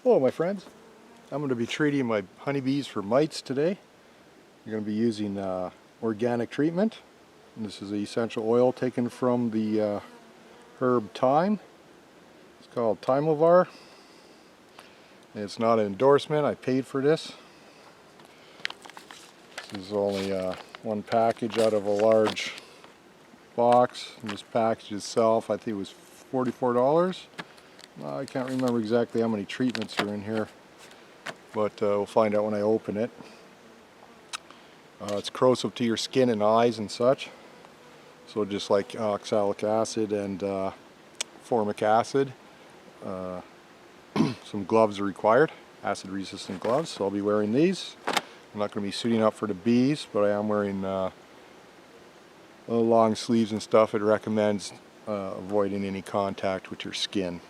Hello my friends, I'm going to be treating my honeybees for mites today. I'm going to be using organic treatment. And this is the essential oil taken from the herb thyme. It's called Thymovar. And it's not an endorsement, I paid for this. This is only one package out of a large box. And this package itself I think was $44. I can't remember exactly how many treatments are in here, but we'll find out when I open it. It's corrosive to your skin and eyes and such, so just like oxalic acid and formic acid. Some gloves are required, acid resistant gloves, so I'll be wearing these. I'm not going to be suiting up for the bees, but I am wearing long sleeves and stuff. It recommends avoiding any contact with your skin.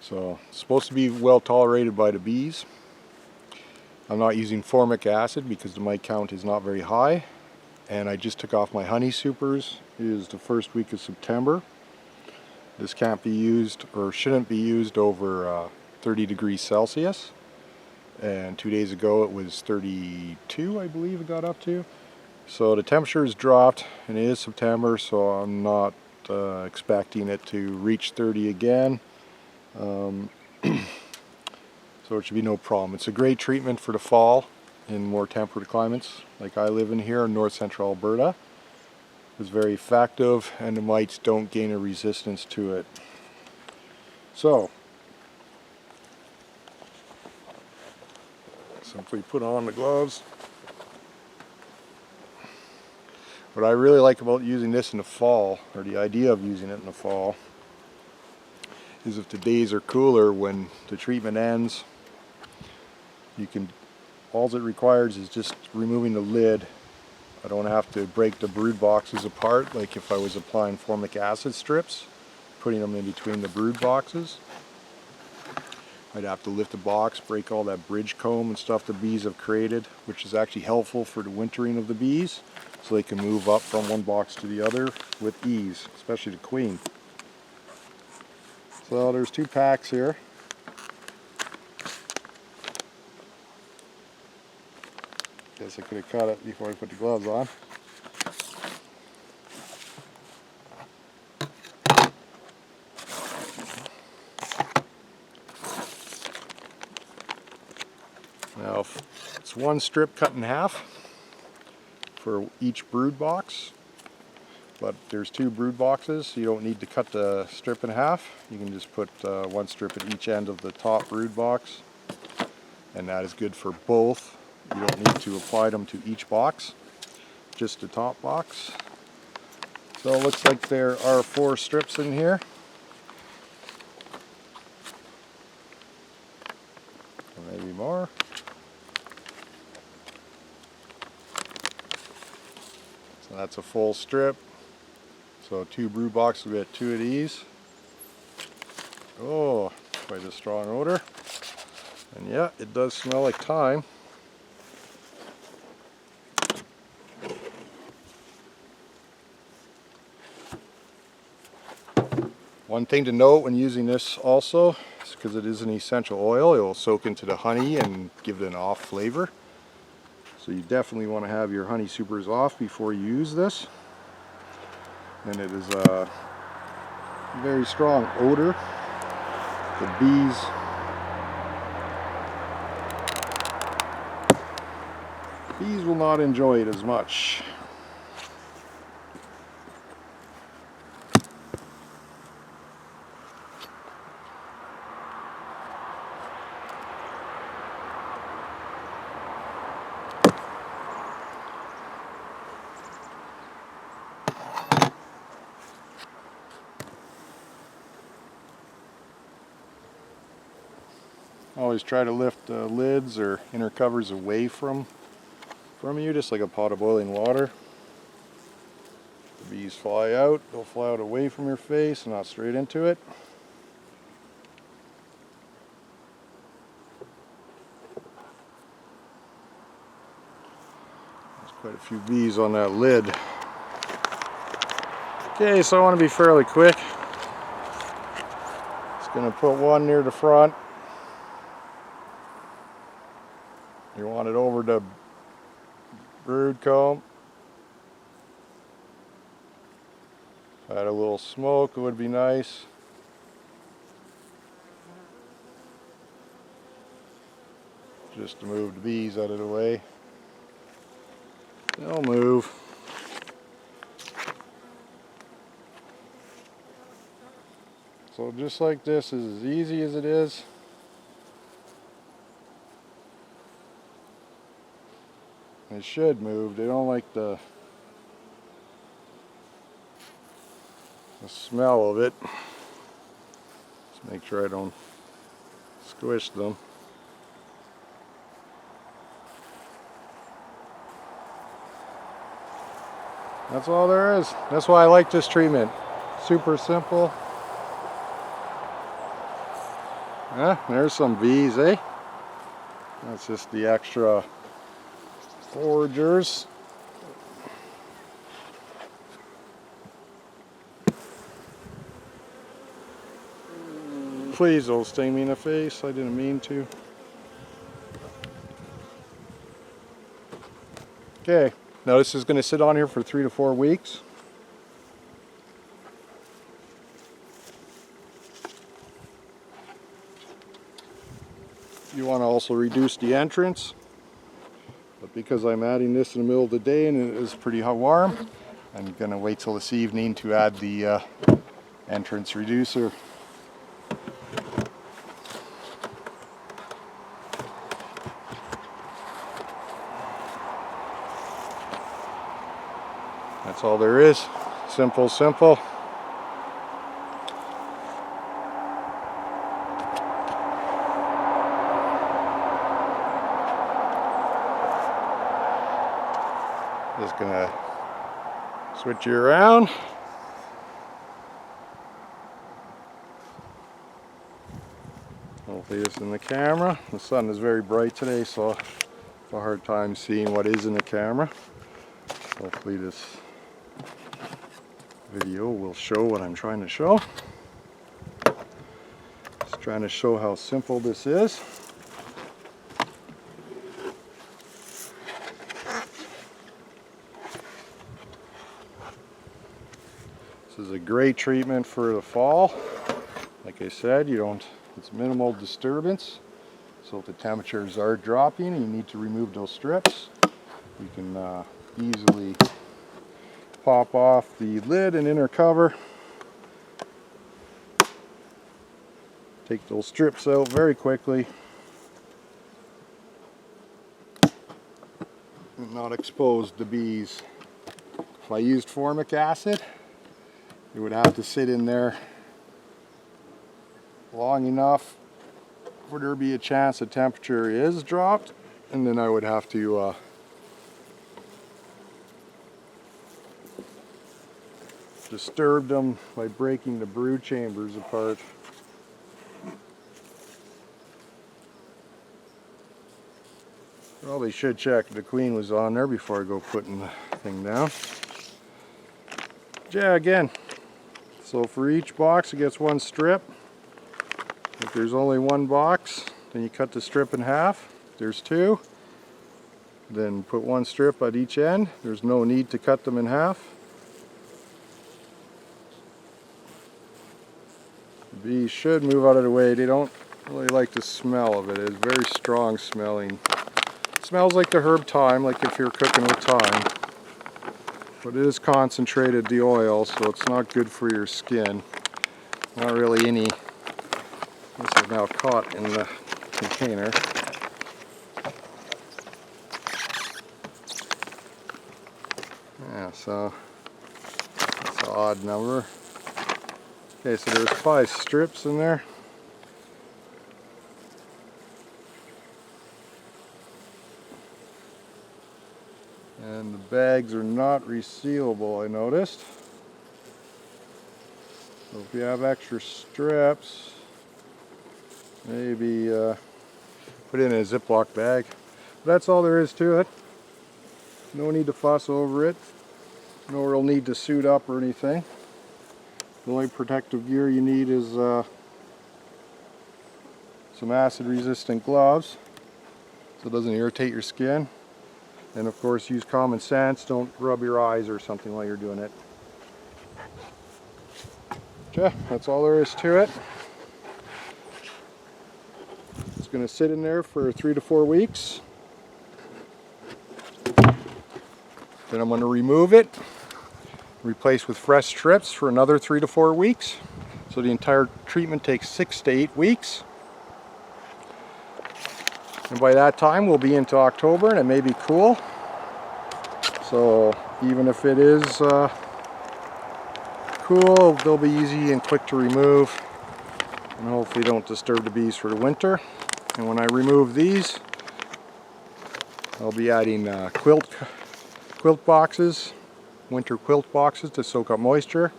So it's supposed to be well tolerated by the bees. I'm not using formic acid because the mite count is not very high, and I just took off my honey supers. It is the first week of September. This can't be used or shouldn't be used over 30 degrees Celsius, and 2 days ago it was 32 I believe it got up to. So the temperature has dropped and it is September, so I'm not expecting it to reach 30 again. So it should be no problem. It's a great treatment for the fall in more temperate climates like I live in here in north central Alberta. It's very effective and the mites don't gain a resistance to it. So simply put on the gloves. What I really like about using this in the fall, or the idea of using it in the fall, is if the days are cooler when the treatment ends, all it requires is just removing the lid. I don't have to break the brood boxes apart like if I was applying formic acid strips, putting them in between the brood boxes. I'd have to lift the box, break all that bridge comb and stuff the bees have created, which is actually helpful for the wintering of the bees, so they can move up from one box to the other with ease, especially the queen. So there's 2 packs here. Guess I could have cut it before I put the gloves on. Now it's one strip cut in half for each brood box, but there's 2 brood boxes, so you don't need to cut the strip in half. You can just put one strip at each end of the top brood box, and that is good for both. You don't need to apply them to each box, just the top box. So it looks like there are 4 strips in here. Or maybe more. So that's a full strip. So 2 brood boxes, we get 2 of these. Oh, quite a strong odor. And yeah, it does smell like thyme. One thing to note when using this also is because it is an essential oil, it will soak into the honey and give it an off flavor. So you definitely want to have your honey supers off before you use this. And it is a very strong odor. The bees will not enjoy it as much. Always try to lift the lids or inner covers away from you, just like a pot of boiling water. The bees fly out, they'll fly out away from your face, not straight into it. There's quite a few bees on that lid. Okay, so I want to be fairly quick. Just going to put one near the front. You want it over the brood comb. Add a little smoke, it would be nice. Just to move the bees out of the way. They'll move. So just like this is as easy as it is. They should move. They don't like the smell of it. Just make sure I don't squish them. That's all there is. That's why I like this treatment. Super simple. Yeah, there's some bees, eh? That's just the extra foragers. Please don't sting me in the face. I didn't mean to. Okay, now this is going to sit on here for 3 to 4 weeks. You want to also reduce the entrance, but because I'm adding this in the middle of the day and it is pretty hot warm, I'm going to wait till this evening to add the entrance reducer. That's all there is. Simple, simple. Just gonna switch you around. Hopefully it's in the camera. The sun is very bright today, so I have a hard time seeing what is in the camera. Hopefully this video will show what I'm trying to show. Just trying to show how simple this is. This is a great treatment for the fall. Like I said, it's minimal disturbance. So if the temperatures are dropping and you need to remove those strips, you can easily pop off the lid and inner cover. Take those strips out very quickly and not expose the bees. If I used formic acid, it would have to sit in there long enough for there to be a chance the temperature is dropped, and then I would have to disturb them by breaking the brood chambers apart. Probably should check if the queen was on there before I go putting the thing down. Yeah, again, so for each box it gets one strip. If there's only one box, then you cut the strip in half. If there's two, then put one strip at each end. There's no need to cut them in half. The bees should move out of the way. They don't really like the smell of it. It's very strong smelling. It smells like the herb thyme, like if you're cooking with thyme. But it is concentrated, the oil, so it's not good for your skin. Not really any. This is now caught in the container. Yeah, so that's an odd number. Okay, so there's 5 strips in there. And the bags are not resealable, I noticed. So if you have extra strips, maybe put it in a Ziploc bag. But that's all there is to it. No need to fuss over it. No real need to suit up or anything. The only protective gear you need is some acid resistant gloves so it doesn't irritate your skin. And of course use common sense, don't rub your eyes or something while you're doing it. Yeah, that's all there is to it. It's going to sit in there for 3 to 4 weeks. Then I'm going to remove it, replace with fresh strips for another 3 to 4 weeks. So the entire treatment takes 6 to 8 weeks. And by that time we'll be into October and it may be cool. So even if it is cool, they'll be easy and quick to remove and hopefully don't disturb the bees for the winter. And when I remove these, I'll be adding quilt boxes, winter quilt boxes to soak up moisture,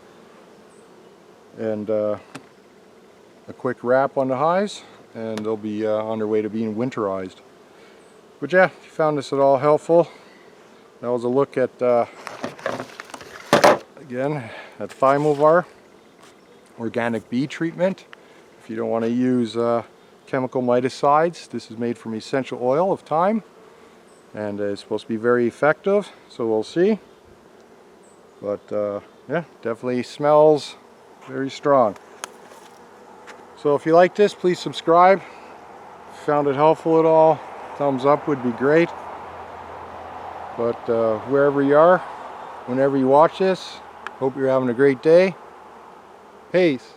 and a quick wrap on the hives, and they'll be on their way to being winterized. But yeah, if you found this at all helpful, that was a look at again at Thymovar organic bee treatment. If you don't want to use chemical miticides, this is made from essential oil of thyme, and it's supposed to be very effective, so we'll see. But yeah, definitely smells very strong. So if you like this, please subscribe. If you found it helpful at all, thumbs up would be great. But wherever you are, whenever you watch this, hope you're having a great day. Peace.